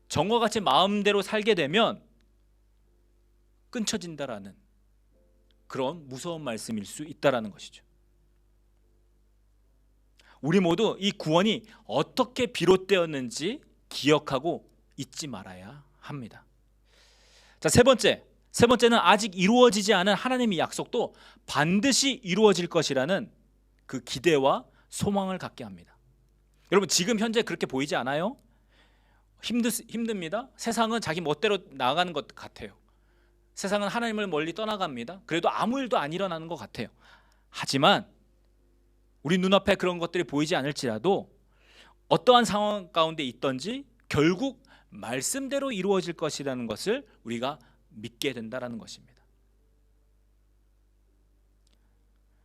정과 같이 마음대로 살게 되면 끊쳐진다라는 그런 무서운 말씀일 수 있다라는 것이죠. 우리 모두 이 구원이 어떻게 비롯되었는지 기억하고 잊지 말아야 합니다. 자, 세 번째는 아직 이루어지지 않은 하나님의 약속도 반드시 이루어질 것이라는 그 기대와 소망을 갖게 합니다. 여러분, 지금 현재 그렇게 보이지 않아요? 힘듭니다. 세상은 자기 멋대로 나아가는 것 같아요. 세상은 하나님을 멀리 떠나갑니다. 그래도 아무 일도 안 일어나는 것 같아요. 하지만 우리 눈앞에 그런 것들이 보이지 않을지라도 어떠한 상황 가운데 있든지 결국 말씀대로 이루어질 것이라는 것을 우리가 믿게 된다는 것입니다.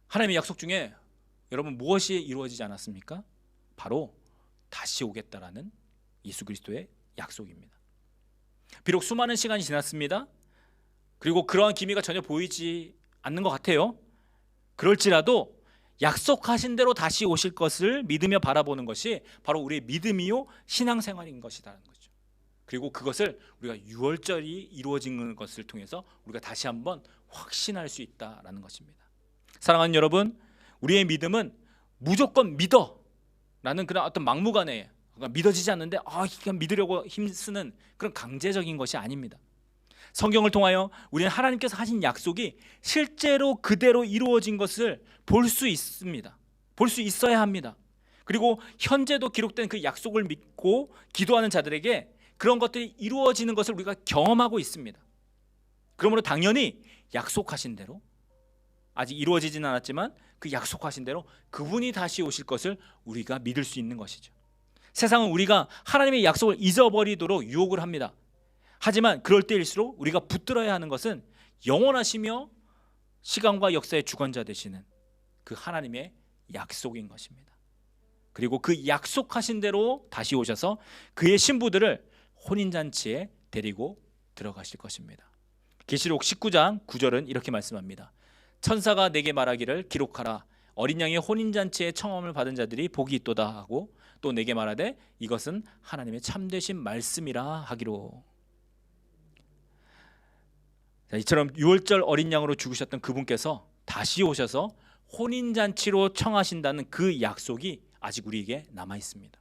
하나님의 약속 중에 여러분 무엇이 이루어지지 않았습니까? 바로 다시 오겠다라는 예수 그리스도의 약속입니다. 비록 수많은 시간이 지났습니다. 그리고 그러한 기미가 전혀 보이지 않는 것 같아요. 그럴지라도 약속하신 대로 다시 오실 것을 믿으며 바라보는 것이 바로 우리의 믿음이요 신앙생활인 것이라는 거죠. 그리고 그것을 우리가 유월절이 이루어진 것을 통해서 우리가 다시 한번 확신할 수 있다라는 것입니다. 사랑하는 여러분, 우리의 믿음은 무조건 믿어라는 그런 어떤 막무가내, 그러니까 믿어지지 않는데 그냥 믿으려고 힘쓰는 그런 강제적인 것이 아닙니다. 성경을 통하여 우리는 하나님께서 하신 약속이 실제로 그대로 이루어진 것을 볼 수 있습니다. 볼 수 있어야 합니다. 그리고 현재도 기록된 그 약속을 믿고 기도하는 자들에게 그런 것들이 이루어지는 것을 우리가 경험하고 있습니다. 그러므로 당연히 약속하신 대로, 아직 이루어지진 않았지만 그 약속하신 대로 그분이 다시 오실 것을 우리가 믿을 수 있는 것이죠. 세상은 우리가 하나님의 약속을 잊어버리도록 유혹을 합니다. 하지만 그럴 때일수록 우리가 붙들어야 하는 것은 영원하시며 시간과 역사의 주관자 되시는 그 하나님의 약속인 것입니다. 그리고 그 약속하신 대로 다시 오셔서 그의 신부들을 혼인잔치에 데리고 들어가실 것입니다. 계시록 19장 9절은 이렇게 말씀합니다. 천사가 내게 말하기를 기록하라. 어린 양의 혼인잔치에 청함을 받은 자들이 복이 있도다 하고 또 내게 말하되 이것은 하나님의 참되신 말씀이라 하기로. 자, 이처럼 유월절 어린 양으로 죽으셨던 그분께서 다시 오셔서 혼인잔치로 청하신다는 그 약속이 아직 우리에게 남아 있습니다.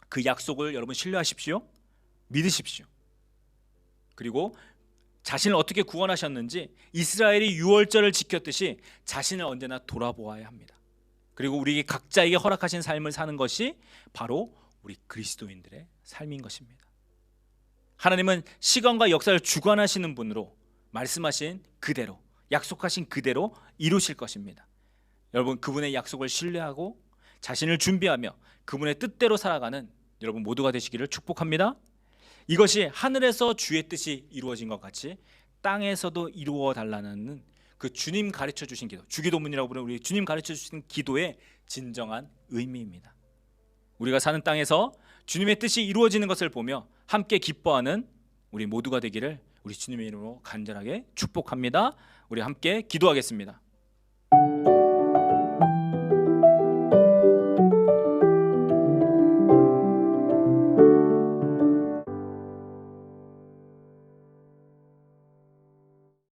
그 약속을 여러분 신뢰하십시오. 믿으십시오. 그리고 자신을 어떻게 구원하셨는지 이스라엘이 유월절을 지켰듯이 자신을 언제나 돌아보아야 합니다. 그리고 우리 각자에게 허락하신 삶을 사는 것이 바로 우리 그리스도인들의 삶인 것입니다. 하나님은 시간과 역사를 주관하시는 분으로 말씀하신 그대로, 약속하신 그대로 이루실 것입니다. 여러분, 그분의 약속을 신뢰하고 자신을 준비하며 그분의 뜻대로 살아가는 여러분 모두가 되시기를 축복합니다. 이것이 하늘에서 주의 뜻이 이루어진 것 같이 땅에서도 이루어 달라는 그 주님 가르쳐 주신 기도, 주기도문이라고 부르는 우리 주님 가르쳐 주신 기도의 진정한 의미입니다. 우리가 사는 땅에서 주님의 뜻이 이루어지는 것을 보며 함께 기뻐하는 우리 모두가 되기를 우리 주님의 이름으로 간절하게 축복합니다. 우리 함께 기도하겠습니다.